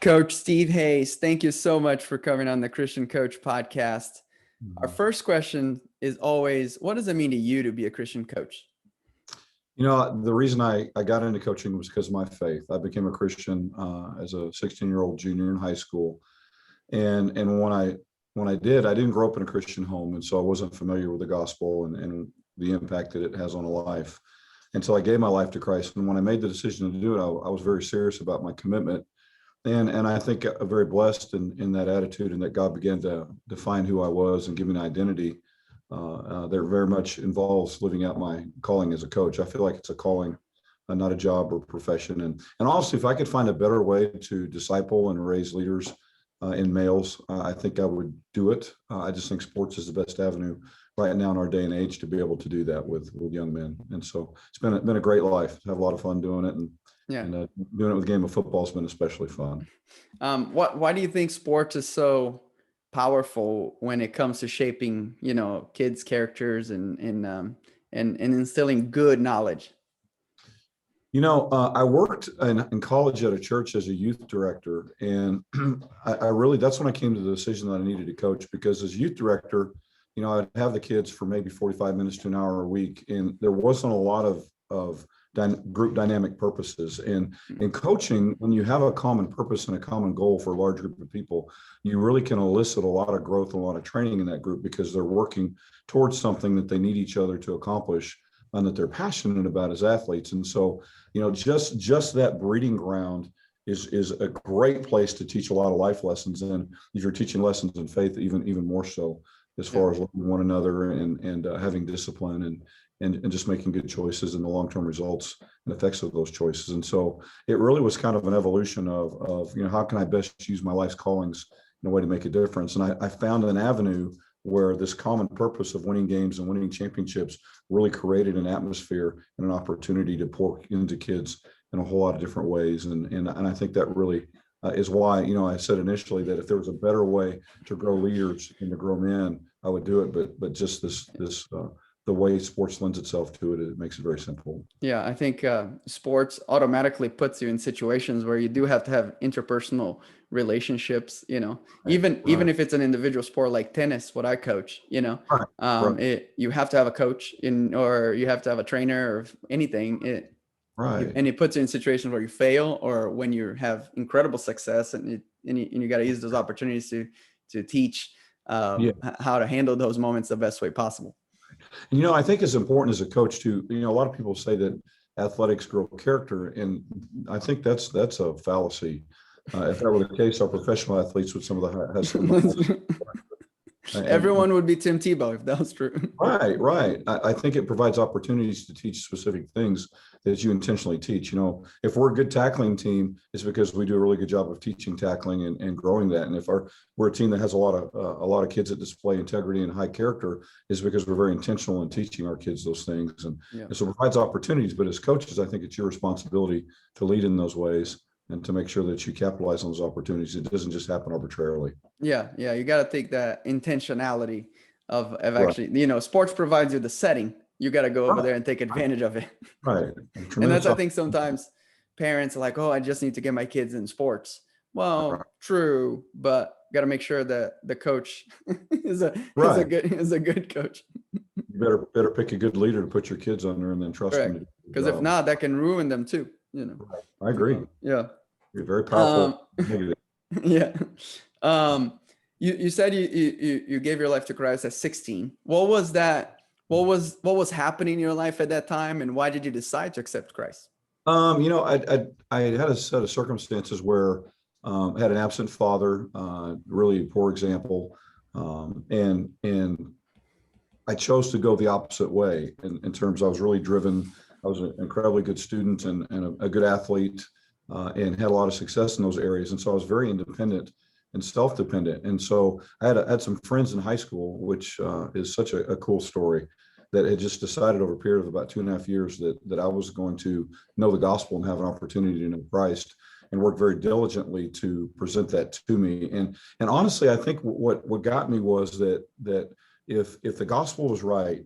Coach Steve Hayes, thank you so much for coming on the Christian Coach podcast. Our first question is always, what does it mean to you to be a Christian coach? The reason I got into coaching was because of my faith. I became a Christian as a 16-year-old junior in high school. And when I did, I didn't grow up in a Christian home. And so I wasn't familiar with the gospel and the impact that it has on a life until I gave my life to Christ. And when I made the decision to do it, I was very serious about my commitment. And I think I'm very blessed in that attitude, and that God began to define who I was and give me an identity that very much involves living out my calling as a coach. I feel like it's a calling, not a job or profession. And honestly, if I could find a better way to disciple and raise leaders in males, I think I would do it. I just think sports is the best avenue right now in our day and age to be able to do that with young men. And so it's been a great life. I have a lot of fun doing it. And doing it with a game of football has been especially fun. Why do you think sports is so powerful when it comes to shaping, kids' characters and instilling good knowledge? I worked in college at a church as a youth director, and I really, that's when I came to the decision that I needed to coach, because as youth director, I'd have the kids for maybe 45 minutes to an hour a week, and there wasn't a lot of group dynamic purposes. And in coaching, when you have a common purpose and a common goal for a large group of people, you really can elicit a lot of growth, a lot of training in that group, because they're working towards something that they need each other to accomplish and that they're passionate about as athletes. And so, just that breeding ground is a great place to teach a lot of life lessons. And if you're teaching lessons in faith, even more so, as far as loving one another and having discipline and just making good choices and the long-term results and effects of those choices. And so it really was kind of an evolution of how can I best use my life's callings in a way to make a difference. And I found an avenue where this common purpose of winning games and winning championships really created an atmosphere and an opportunity to pour into kids in a whole lot of different ways. And I think that really is why, I said initially that if there was a better way to grow leaders and to grow men, I would do it. But just the way sports lends itself to it makes it very simple. Yeah, I think sports automatically puts you in situations where you do have to have interpersonal relationships, even if it's an individual sport like tennis, what I coach, you have to have a coach or you have to have a trainer or anything. And it puts you in situations where you fail or when you have incredible success, and you got to use those opportunities to teach how to handle those moments the best way possible. And, I think it's important as a coach to, a lot of people say that athletics grow character, and I think that's a fallacy. If that were the case, our professional athletes would have some of the Everyone would be Tim Tebow if that was true. Right. I think it provides opportunities to teach specific things that you intentionally teach. If we're a good tackling team, it's because we do a really good job of teaching tackling and growing that. And if we're a team that has a lot of kids that display integrity and high character, is because we're very intentional in teaching our kids those things. And so it provides opportunities. But as coaches, I think it's your responsibility to lead in those ways and to make sure that you capitalize on those opportunities. It doesn't just happen arbitrarily. Yeah. You got to take that intentionality of actually, sports provides you the setting. You got to go over there and take advantage of it. Right. And that's, I think sometimes parents are like, oh, I just need to get my kids in sports. Well, true, but got to make sure that the coach is a good coach. You better pick a good leader to put your kids under and then trust them. Because if not, that can ruin them too. I agree. Yeah. You're very powerful. Yeah. You said you gave your life to Christ at 16. What was that? What was happening in your life at that time, and why did you decide to accept Christ? I had a set of circumstances where I had an absent father, really a poor example, and I chose to go the opposite way in terms I was really driven. I was an incredibly good student and a good athlete, and had a lot of success in those areas. And so I was very independent and self-dependent. And so I had some friends in high school, which is such a cool story, that had just decided over a period of about 2.5 years that I was going to know the gospel and have an opportunity to know Christ, and work very diligently to present that to me. And honestly, I think what got me was that if the gospel was right,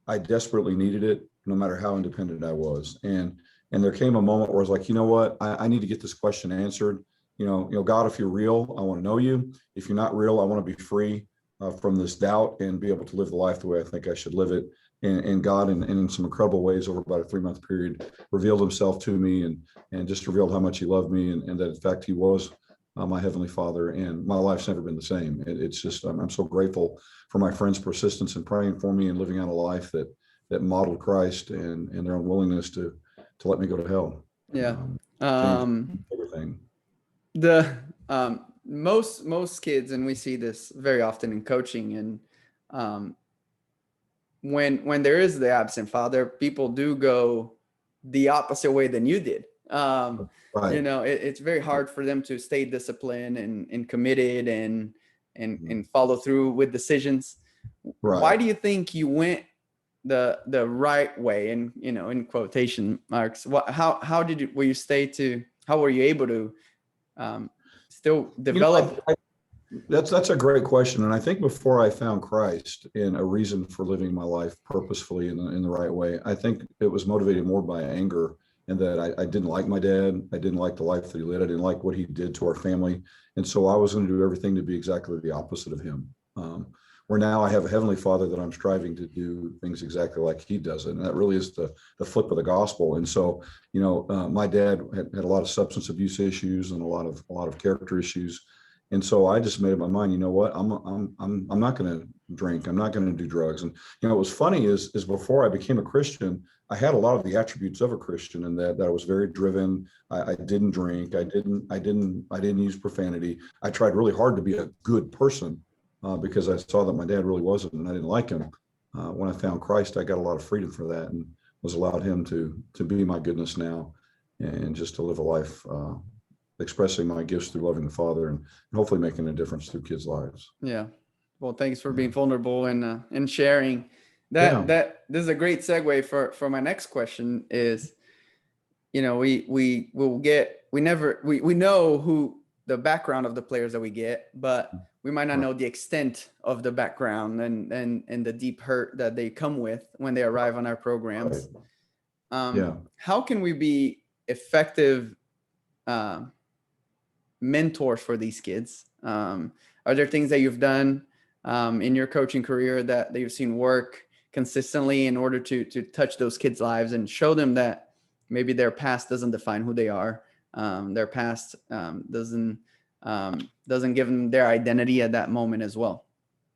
I desperately needed it, no matter how independent I was. And there came a moment where I was like, you know what, I need to get this question answered. God, if you're real, I want to know you. If you're not real, I want to be free from this doubt and be able to live the life the way I think I should live it. And God, in some incredible ways over about a 3-month period, revealed himself to me and just revealed how much he loved me and that in fact he was my heavenly Father. And my life's never been the same. It's just, I'm so grateful for my friends' persistence in praying for me and living out a life that modeled Christ and their unwillingness to let me go to hell. Yeah. Changed everything. The most kids, and we see this very often in coaching, and when there is the absent father, people do go the opposite way than you did. Right. It's very hard for them to stay disciplined and committed and follow through with decisions. Right. Why do you think you went the right way, and in quotation marks? How did you how were you able to still develop? That's a great question. And I think before I found Christ and a reason for living my life purposefully in the right way, I think it was motivated more by anger, and that I didn't like my dad. I didn't like the life that he led. I didn't like what he did to our family. And so I was going to do everything to be exactly the opposite of him. Where now I have a heavenly Father that I'm striving to do things exactly like he does it. And that really is the flip of the gospel. And so, my dad had a lot of substance abuse issues and a lot of character issues. And so I just made up my mind, you know what, I'm not going to drink. I'm not going to do drugs. And, what was funny is before I became a Christian, I had a lot of the attributes of a Christian, and that I was very driven. I didn't drink. I didn't use profanity. I tried really hard to be a good person because I saw that my dad really wasn't, and I didn't like him. When I found Christ, I got a lot of freedom for that, and was allowed him to be my goodness now, and just to live a life expressing my gifts through loving the Father and hopefully making a difference through kids' lives. Yeah. Well, thanks for being vulnerable and sharing that. This is a great segue for my next question is, we know who the background of the players that we get, but we might not know the extent of the background and the deep hurt that they come with when they arrive on our programs. How can we be effective mentors for these kids? Are there things that you've done in your coaching career that you've seen work consistently in order to touch those kids' lives and show them that maybe their past doesn't define who they are? Their past doesn't give them their identity at that moment as well.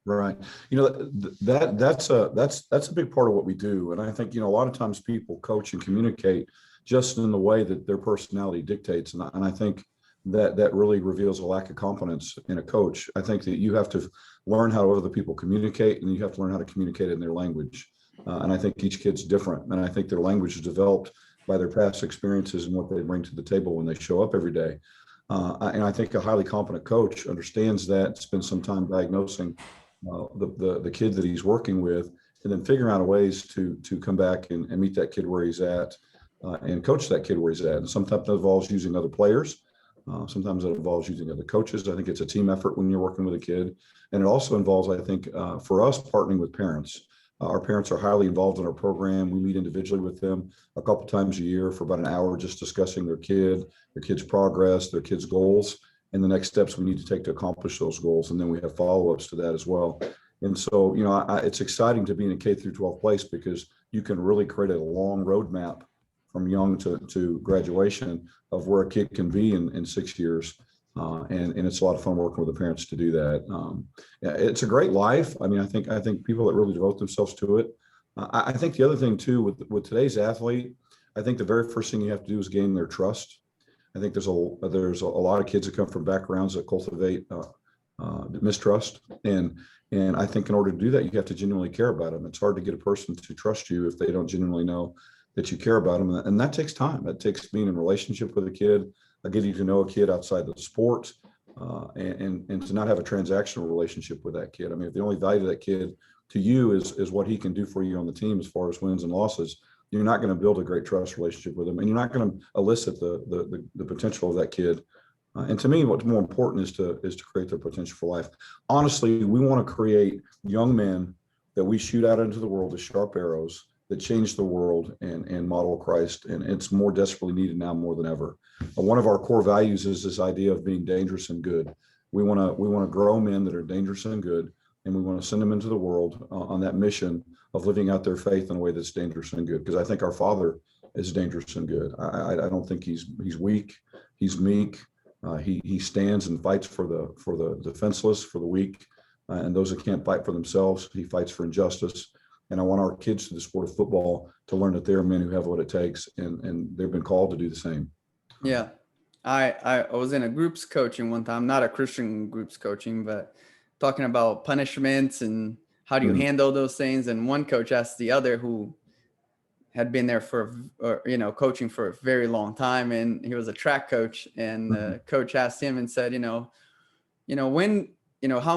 Right. That's a big part of what we do. And I think, a lot of times people coach and communicate just in the way that their personality dictates. And I think that really reveals a lack of confidence in a coach. I think that you have to learn how other people communicate, and you have to learn how to communicate in their language. And I think each kid's different. And I think their language is developed by their past experiences and what they bring to the table when they show up every day. And I think a highly competent coach understands that, spends some time diagnosing the kid that he's working with, and then figuring out ways to come back and meet that kid where he's at and coach that kid where he's at. And sometimes that involves using other players. Sometimes it involves using other coaches. I think it's a team effort when you're working with a kid. And it also involves, I think, for us, partnering with parents. Our parents are highly involved in our program. We meet individually with them a couple times a year for about an hour, just discussing their kid's progress, their kid's goals, and the next steps we need to take to accomplish those goals. And then we have follow-ups to that as well. And so, it's exciting to be in a K through 12 place because you can really create a long roadmap from young to graduation of where a kid can be in 6 years. And it's a lot of fun working with the parents to do that. It's a great life. I mean, I think people that really devote themselves to it. I think the other thing too, with today's athlete, I think the very first thing you have to do is gain their trust. I think there's a lot of kids that come from backgrounds that cultivate mistrust. And I think in order to do that, you have to genuinely care about them. It's hard to get a person to trust you if they don't genuinely know that you care about them. And that takes time. That takes being in a relationship with a kid, getting to know a kid outside the sport, and to not have a transactional relationship with that kid. I mean, if the only value of that kid to you is what he can do for you on the team as far as wins and losses, you're not going to build a great trust relationship with him, and you're not going to elicit the potential of that kid. And to me, what's more important is to create their potential for life. Honestly, we want to create young men that we shoot out into the world as sharp arrows, that change the world and model Christ. And it's more desperately needed now more than ever. One of our core values is this idea of being dangerous and good. We want to grow men that are dangerous and good, and we want to send them into the world on that mission of living out their faith in a way that's dangerous and good. Because I think our Father is dangerous and good. I don't think he's weak. He's meek. He stands and fights for the defenseless, for the weak, and those that can't fight for themselves. He fights for injustice. And I want our kids through the sport of football to learn that they're men who have what it takes, and they've been called to do the same. Yeah. I was in a groups coaching one time, not a Christian groups coaching, but talking about punishments and how do you handle those things. And one coach asked the other, who had been there coaching for a very long time, and he was a track coach, and the coach asked him and said, how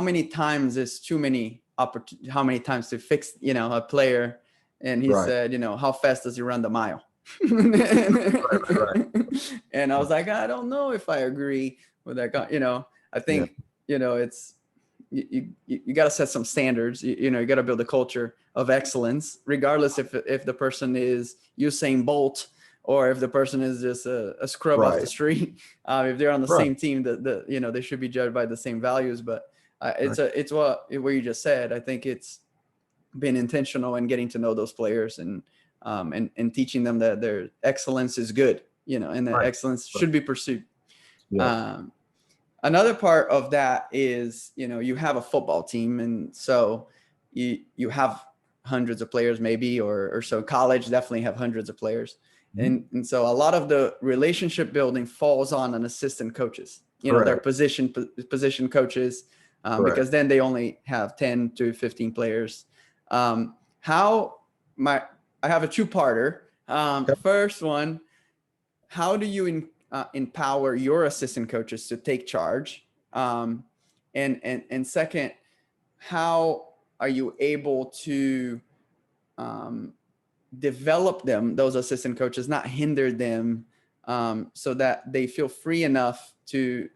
many times is too many how many times to fix, a player? And he said, how fast does he run the mile? And I was like, I don't know if I agree with that guy. I think, it's, you got to set some standards. You got to build a culture of excellence, regardless if the person is Usain Bolt or if the person is just a scrub off the street. If they're on the same team, they should be judged by the same values. But it's what you just said. I think it's been intentional in getting to know those players and teaching them that their excellence is good, and that excellence should be pursued. Yeah. Another part of that is, you have a football team, and so you have hundreds of players maybe, or so. College definitely have hundreds of players. And so a lot of the relationship building falls on an assistant coaches, their position coaches, because then they only have 10 to 15 players. I have a two-parter. First one, how do you empower your assistant coaches to take charge? And second, how are you able to develop those assistant coaches, not hinder them, so that they feel free enough to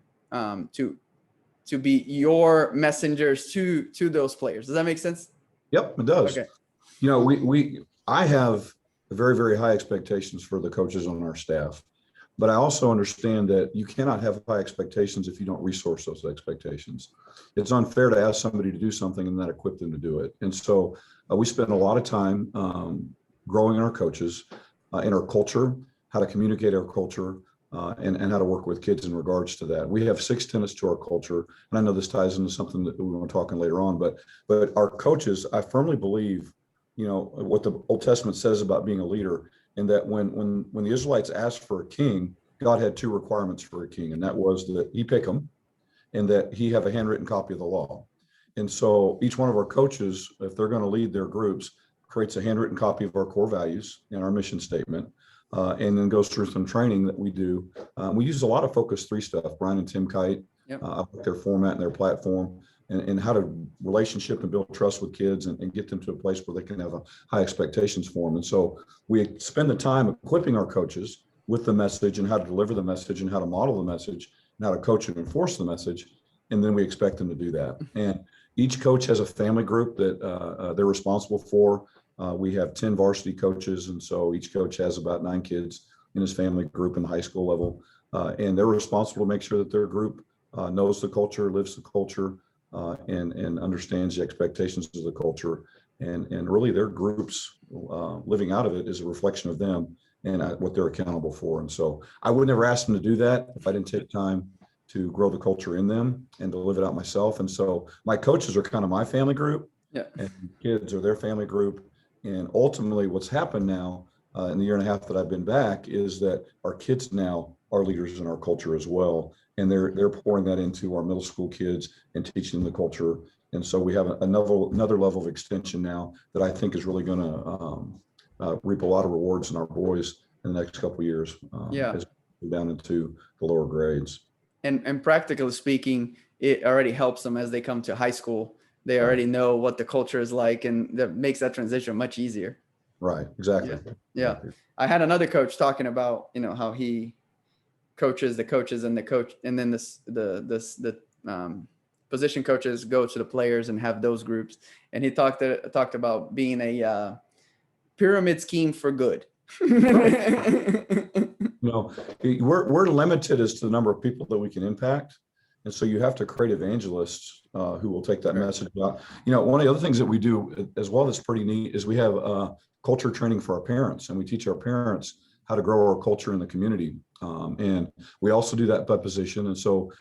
be your messengers to those players? Does that make sense? Yep, it does. Okay. I have very, very high expectations for the coaches on our staff, but I also understand that you cannot have high expectations if you don't resource those expectations. It's unfair to ask somebody to do something and not equip them to do it. And so we spend a lot of time growing our coaches in our culture, how to communicate our culture, and how to work with kids in regards to that. We have 6 tenets to our culture, and I know this ties into something that we want to talk on later on, but our coaches, I firmly believe, what the Old Testament says about being a leader, and that when the Israelites asked for a king, God had 2 requirements for a king, and that was that he pick them and that he have a handwritten copy of the law. And so each one of our coaches, if they're going to lead their groups, creates a handwritten copy of our core values and our mission statement, and then goes through some training that we do. We use a lot of Focus 3 stuff. Brian and Tim Kite, their format and their platform, and how to relationship and build trust with kids and get them to a place where they can have a high expectations for them. And so we spend the time equipping our coaches with the message and how to deliver the message and how to model the message and how to coach and enforce the message. And then we expect them to do that. And each coach has a family group that they're responsible for. We have 10 varsity coaches. And so each coach has about 9 kids in his family group in the high school level. And they're responsible to make sure that their group knows the culture, lives the culture, and understands the expectations of the culture. And really their groups living out of it is a reflection of them and what they're accountable for. And so I would never ask them to do that if I didn't take time to grow the culture in them and to live it out myself. And so my coaches are kind of my family group, and kids are their family group. And ultimately what's happened now in the year and a half that I've been back is that our kids now are leaders in our culture as well. And they're pouring that into our middle school kids and teaching them the culture. And so we have another level of extension now that I think is really going to reap a lot of rewards in our boys in the next couple of years as we go down into the lower grades. And practically speaking, it already helps them as they come to high school. They already know what the culture is like, and that makes that transition much easier. Right. Exactly. Yeah. I had another coach talking about, how he coaches the coaches and the coach, and then the position coaches go to the players and have those groups. And he talked about being pyramid scheme for good. No, we're limited as to the number of people that we can impact. And so you have to create evangelists who will take that Sure. message out. One of the other things that we do as well that's pretty neat is we have culture training for our parents, and we teach our parents how to grow our culture in the community. And we also do that by position. And so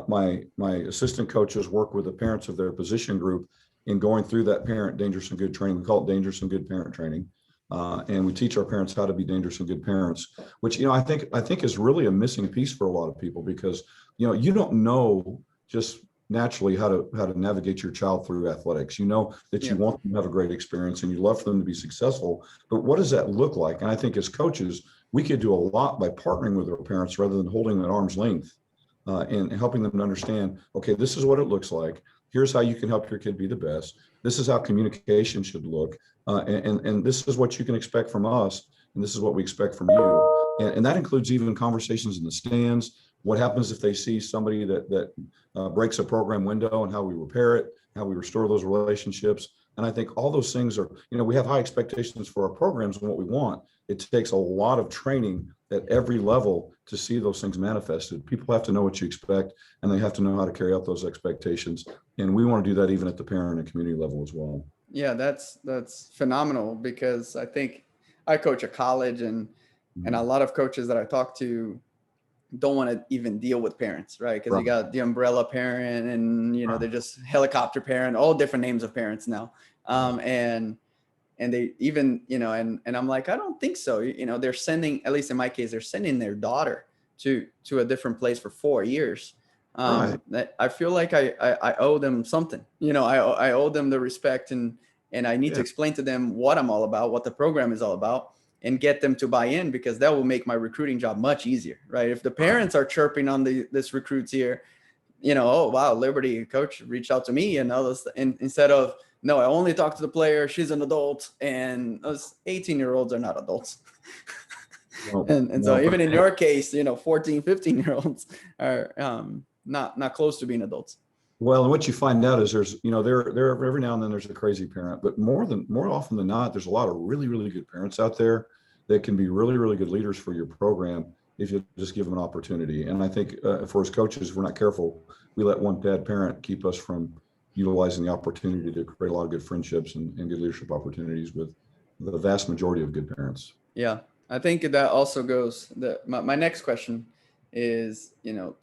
my assistant coaches work with the parents of their position group in going through that parent dangerous and good training. We call it dangerous and good parent training. And we teach our parents how to be dangerous and good parents, which, I think is really a missing piece for a lot of people, because, you don't know just naturally how to navigate your child through athletics. You know that you want them to have a great experience and you love for them to be successful, but what does that look like? And I think as coaches, we could do a lot by partnering with our parents rather than holding them at arm's length and helping them to understand, okay, this is what it looks like. Here's how you can help your kid be the best. This is how communication should look. And this is what you can expect from us. And this is what we expect from you. And that includes even conversations in the stands. What happens if they see somebody that breaks a program window, and how we repair it, how we restore those relationships. And I think all those things are, we have high expectations for our programs and what we want. It takes a lot of training at every level to see those things manifested. People have to know what you expect, and they have to know how to carry out those expectations. And we want to do that even at the parent and community level as well. Yeah, that's phenomenal, because I think I coach a college, and a lot of coaches that I talk to don't want to even deal with parents, right? Because you got the umbrella parent, and they're just helicopter parent, all different names of parents now. And they even, and I'm like, I don't think so. They're sending, at least in my case, they're sending their daughter to a different place for 4 years. That I feel like I owe them something. I owe them the respect, and I need to explain to them what I'm all about, what the program is all about, and get them to buy in, because that will make my recruiting job much easier, right? If the parents are chirping on this recruits here, oh wow, Liberty coach reached out to me and all this, and instead of, no, I only talk to the player, she's an adult, and those 18-year-olds are not adults. So even in your case, 14, 15-year-olds are not close to being adults. Well, and what you find out is there's, there every now and then there's a crazy parent, but more often than not, there's a lot of really, really good parents out there that can be really, really good leaders for your program if you just give them an opportunity. And I think for us coaches, if we're not careful, we let one bad parent keep us from utilizing the opportunity to create a lot of good friendships and good leadership opportunities with the vast majority of good parents. Yeah, I think that also goes, my next question is,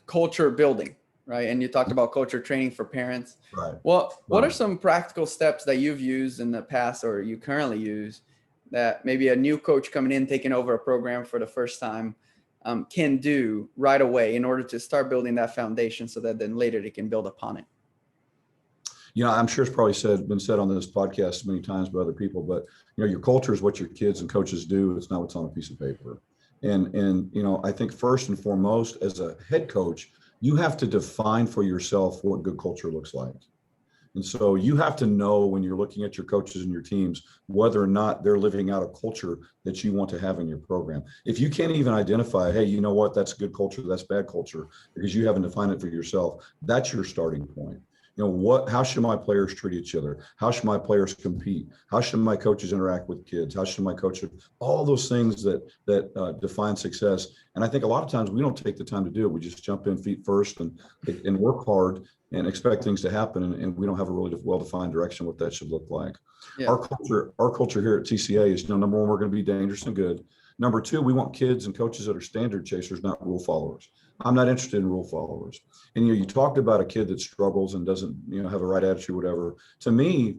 culture building, right? And you talked about culture training for parents. Right. Well, what are some practical steps that you've used in the past, or you currently use, that maybe a new coach coming in, taking over a program for the first time can do right away in order to start building that foundation, so that then later they can build upon it? I'm sure it's probably been said on this podcast many times by other people, but your culture is what your kids and coaches do. It's not what's on a piece of paper. And I think first and foremost, as a head coach, you have to define for yourself what good culture looks like. And so you have to know, when you're looking at your coaches and your teams, whether or not they're living out a culture that you want to have in your program. If you can't even identify, hey, you know what, that's good culture, that's bad culture, because you haven't defined it for yourself, that's your starting point. How should my players treat each other? How should my players compete? How should my coaches interact with kids? How should my coaches, all those things that define success. And I think a lot of times we don't take the time to do it. We just jump in feet first and work hard and expect things to happen. And we don't have a really well-defined direction what that should look like. Yeah. Our culture here at TCA is, number one, we're going to be dangerous and good. Number two, we want kids and coaches that are standard chasers, not rule followers. I'm not interested in rule followers. And you talked about a kid that struggles and doesn't have a right attitude, whatever. To me,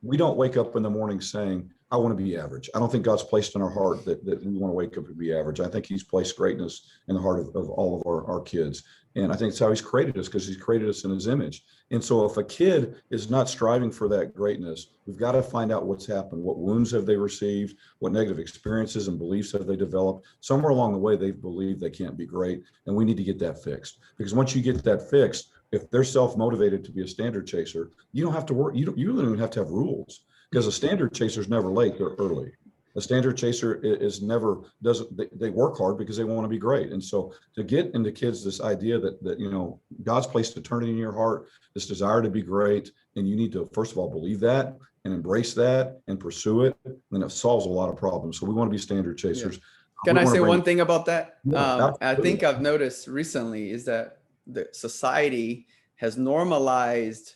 we don't wake up in the morning saying, I want to be average. I don't think God's placed in our heart that we want to wake up and be average. I think he's placed greatness in the heart of all of our kids. And I think it's how he's created us, because he's created us in his image. And so if a kid is not striving for that greatness, we've got to find out what's happened. What wounds have they received? What negative experiences and beliefs have they developed? Somewhere along the way, they've believed they can't be great. And we need to get that fixed. Because once you get that fixed, if they're self-motivated to be a standard chaser, you don't have to work. You don't even have to have rules, because a standard chaser is never late, they're early. A standard chaser they work hard because they want to be great. And so to get into kids this idea that God's placed eternity in your heart, this desire to be great, and you need to, first of all, believe that and embrace that and pursue it, then it solves a lot of problems. So we want to be standard chasers. Can I say one thing about that? Yeah, I think I've noticed recently is that the society has normalized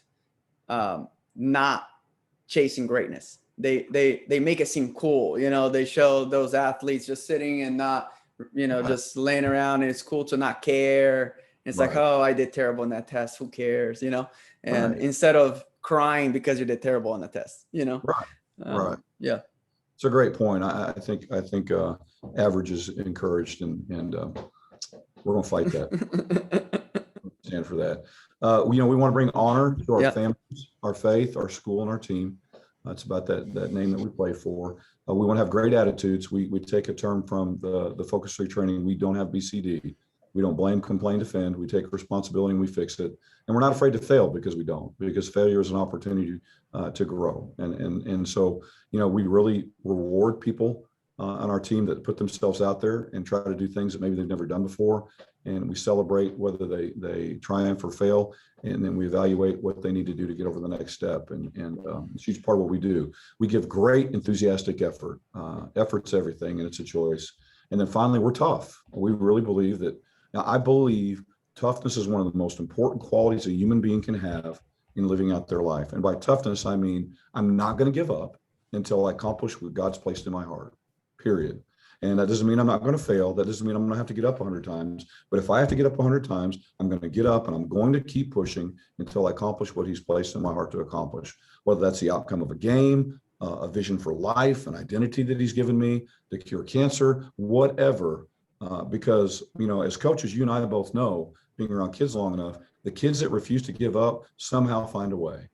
not chasing greatness. They make it seem cool. They show those athletes just sitting and not, just laying around, and it's cool to not care. It's like, oh, I did terrible in that test. Who cares? And instead of crying because you did terrible on the test, Right. Yeah. It's a great point. I think average is encouraged, and we're going to fight that. Stand for that. We want to bring honor to our families, our faith, our school, and our team. It's about that name that we play for. We want to have great attitudes. We take a term from the Focus 3 training. We don't have BCD. We don't blame, complain, defend. We take responsibility and we fix it. And we're not afraid to fail because failure is an opportunity to grow. And so, we really reward people on our team that put themselves out there and try to do things that maybe they've never done before. And we celebrate whether they triumph or fail. And then we evaluate what they need to do to get over the next step. And it's a huge part of what we do. We give great enthusiastic effort. Effort's everything, and it's a choice. And then finally, we're tough. We really believe that. Now, I believe toughness is one of the most important qualities a human being can have in living out their life. And by toughness, I mean, I'm not going to give up until I accomplish what God's placed in my heart, period. And that doesn't mean I'm not going to fail. That doesn't mean I'm going to have to get up 100 times. But if I have to get up 100 times, I'm going to get up and I'm going to keep pushing until I accomplish what he's placed in my heart to accomplish, whether that's the outcome of a game, a vision for life, an identity that he's given me, to cure cancer, whatever. Because, as coaches, you and I both know, being around kids long enough, the kids that refuse to give up somehow find a way.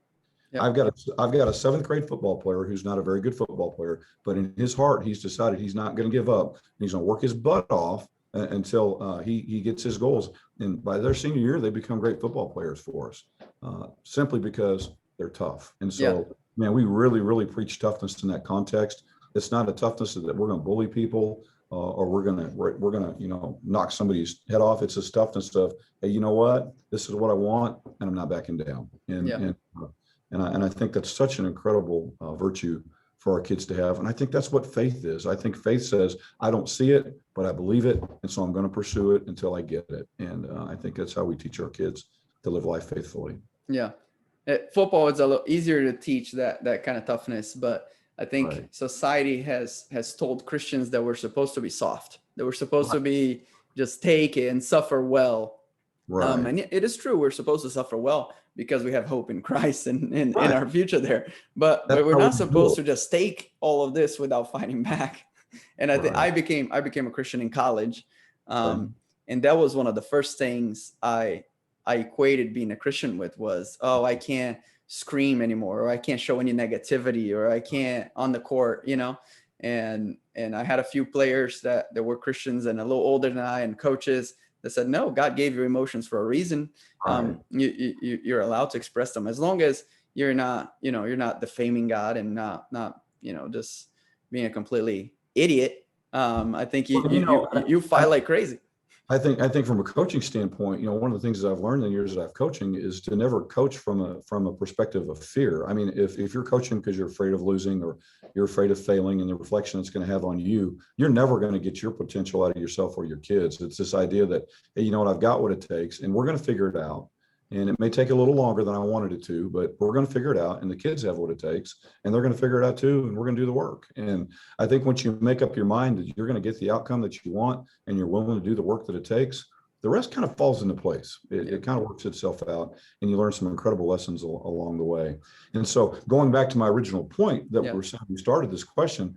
Yep. I've got a 7th grade football player who's not a very good football player, but in his heart, he's decided he's not going to give up. He's going to work his butt off until he gets his goals. And by their senior year, they become great football players for us, simply because they're tough. And so, man, we really, really preach toughness in that context. It's not a toughness that we're going to bully people. Or we're gonna knock somebody's head off. It's a toughness of, hey, you know what? This is what I want, and I'm not backing down. And I think that's such an incredible virtue for our kids to have. And I think that's what faith is. I think faith says, I don't see it, but I believe it, and so I'm going to pursue it until I get it. And I think that's how we teach our kids to live life faithfully. Yeah, football is a little easier to teach that kind of toughness, but I think society has told Christians that we're supposed to be soft, that we're supposed to be just take it and suffer well. And it is true. We're supposed to suffer well because we have hope in Christ and in our future there. But we're not supposed to just take all of this without fighting back. And I think I became a Christian in college. And that was one of the first things I equated being a Christian with was, I can't scream anymore, or I can't show any negativity, or I can't on the court, and I had a few players that were Christians and a little older than I, and coaches that said, no, God gave you emotions for a reason. You're allowed to express them as long as you're not defaming God and not just being a completely idiot. I think you fight like crazy. I think from a coaching standpoint, one of the things that I've learned in the years that I've coaching is to never coach from a perspective of fear. I mean, if you're coaching because you're afraid of losing or you're afraid of failing and the reflection it's going to have on you, you're never going to get your potential out of yourself or your kids. It's this idea that, hey, you know what, I've got what it takes and we're going to figure it out. And it may take a little longer than I wanted it to, but we're going to figure it out. And the kids have what it takes and they're going to figure it out too. And we're going to do the work. And I think once you make up your mind that you're going to get the outcome that you want and you're willing to do the work that it takes, the rest kind of falls into place. It kind of works itself out and you learn some incredible lessons along the way. And so going back to my original point that we started this question,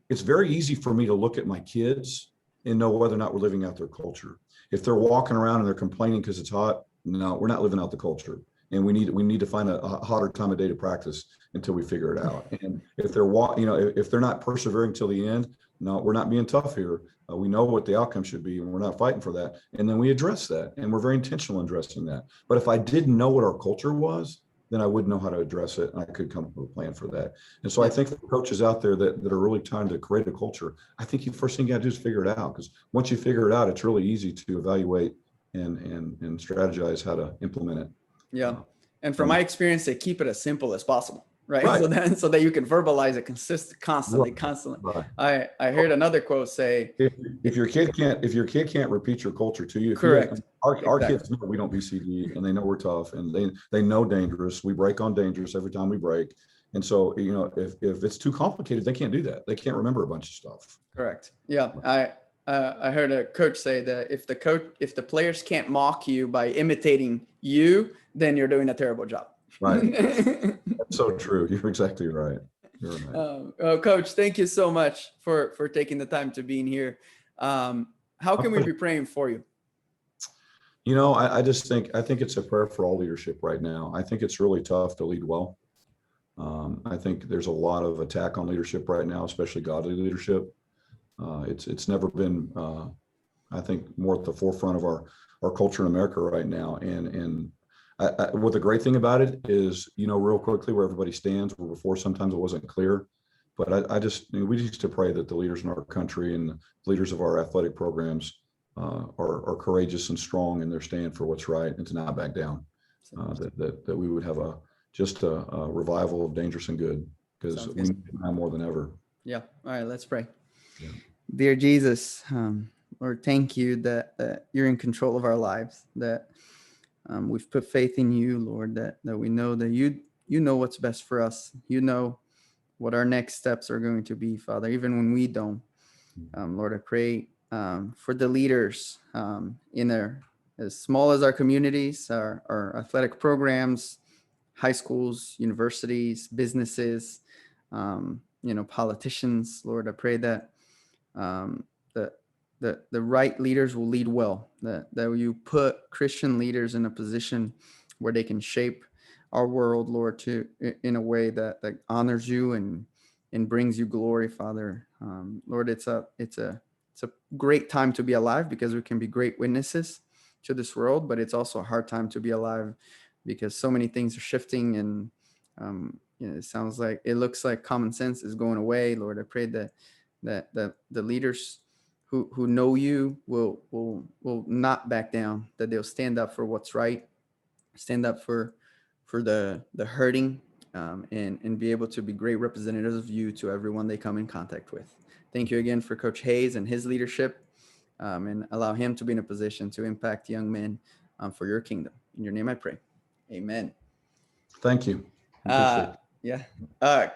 it's very easy for me to look at my kids and know whether or not we're living out their culture. If they're walking around and they're complaining because it's hot, no, we're not living out the culture, and we need to find a hotter time of day to practice until we figure it out. And if they're if they're not persevering till the end, no, we're not being tough here. We know what the outcome should be, and we're not fighting for that. And then we address that, and we're very intentional in addressing that. But if I didn't know what our culture was, then I wouldn't know how to address it, and I could come up with a plan for that. And so I think for coaches out there that are really trying to create a culture, I think the first thing you got to do is figure it out, because once you figure it out, it's really easy to evaluate and strategize how to implement it. Yeah. And from my experience, they keep it as simple as possible, right? Right. So that you can verbalize it constantly. Right. I heard another quote say, If your kid can't repeat your culture to you, if you correct. our kids know we don't BCD, and they know we're tough, and they know dangerous. We break on dangerous every time we break. And so, if it's too complicated, they can't do that. They can't remember a bunch of stuff. Correct. Yeah. I heard a coach say that if the players can't mock you by imitating you, then you're doing a terrible job. Right. That's so true. You're exactly right. You're right. Coach, thank you so much for taking the time to be in here. How can we be praying for you? I just think it's a prayer for all leadership right now. I think it's really tough to lead well. I think there's a lot of attack on leadership right now, especially godly leadership. It's never been, I think, more at the forefront of our culture in America right now. And what the great thing about it is, real quickly where everybody stands, where before sometimes it wasn't clear. But we need to pray that the leaders in our country and the leaders of our athletic programs are courageous and strong in their stand for what's right, and to not back down. That we would have a revival of dangerous and good, because we need it now more than ever. Yeah. All right, let's pray. Yeah. Dear Jesus, Lord, thank you that you're in control of our lives, that we've put faith in you, Lord, that we know that you know what's best for us. You know what our next steps are going to be, Father, even when we don't. Lord, I pray for the leaders in there, as small as our communities, our athletic programs, high schools, universities, businesses, politicians. Lord, I pray that the right leaders will lead well, that you put Christian leaders in a position where they can shape our world, Lord, in a way that honors you and brings you glory, Father. Lord, it's a great time to be alive, because we can be great witnesses to this world, but it's also a hard time to be alive because so many things are shifting, and it looks like common sense is going away. Lord, I pray that the leaders who know you will not back down, that they'll stand up for what's right, stand up for the hurting, and be able to be great representatives of you to everyone they come in contact with. Thank you again for Coach Hayes and his leadership, and allow him to be in a position to impact young men for your kingdom. In your name I pray. Amen. Thank you. Yeah.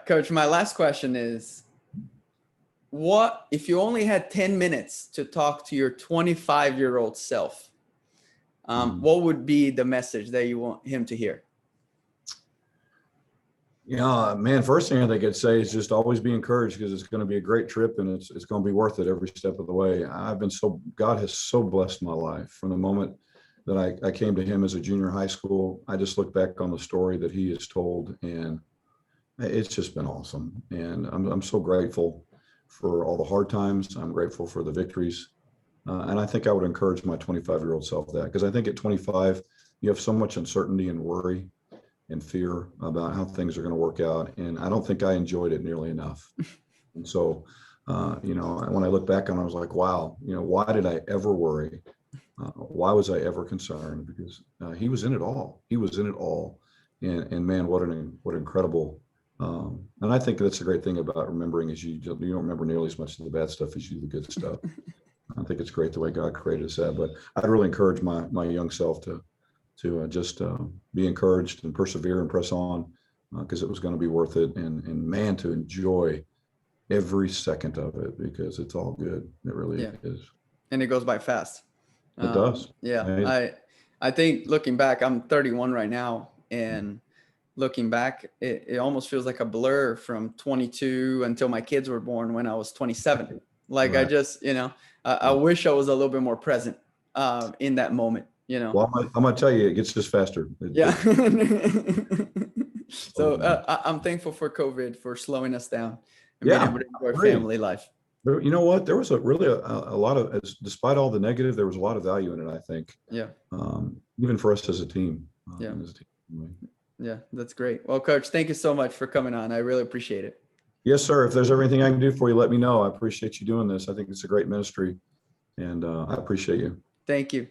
Coach, my last question is, what if you only had 10 minutes to talk to your 25-year-old self? What would be the message that you want him to hear? Man, first thing I think I'd say is just always be encouraged, because it's going to be a great trip, and it's going to be worth it every step of the way. God has so blessed my life from the moment that I came to him as a junior high school. I just look back on the story that he has told, and it's just been awesome. And I'm so grateful for all the hard times. I'm grateful for the victories. And I think I would encourage my 25-year-old self that, because I think at 25, you have so much uncertainty and worry and fear about how things are going to work out. And I don't think I enjoyed it nearly enough. And so, when I look back on it, I was like, wow, why did I ever worry? Why was I ever concerned? Because he was in it all. He was in it all. And man, what incredible. And I think that's a great thing about remembering, is you don't remember nearly as much of the bad stuff as you do the good stuff. I think it's great the way God created us that. But I'd really encourage my young self to just be encouraged and persevere and press on, because it was going to be worth it. And man, to enjoy every second of it, because it's all good. It really is. And it goes by fast. It does. Yeah. I think looking back, I'm 31 right now, and looking back, it almost feels like a blur from 22 until my kids were born, when I was 27. Like, right. I just, I wish I was a little bit more present in that moment, Well, I'm going to tell you, it gets just faster. So I'm thankful for COVID, for slowing us down and being able to enjoy family life. But you know what? There was a lot of, despite all the negative, there was a lot of value in it, I think. Yeah. Even for us as a team. Yeah, that's great. Well, Coach, thank you so much for coming on. I really appreciate it. Yes, sir. If there's anything I can do for you, let me know. I appreciate you doing this. I think it's a great ministry, and I appreciate you. Thank you.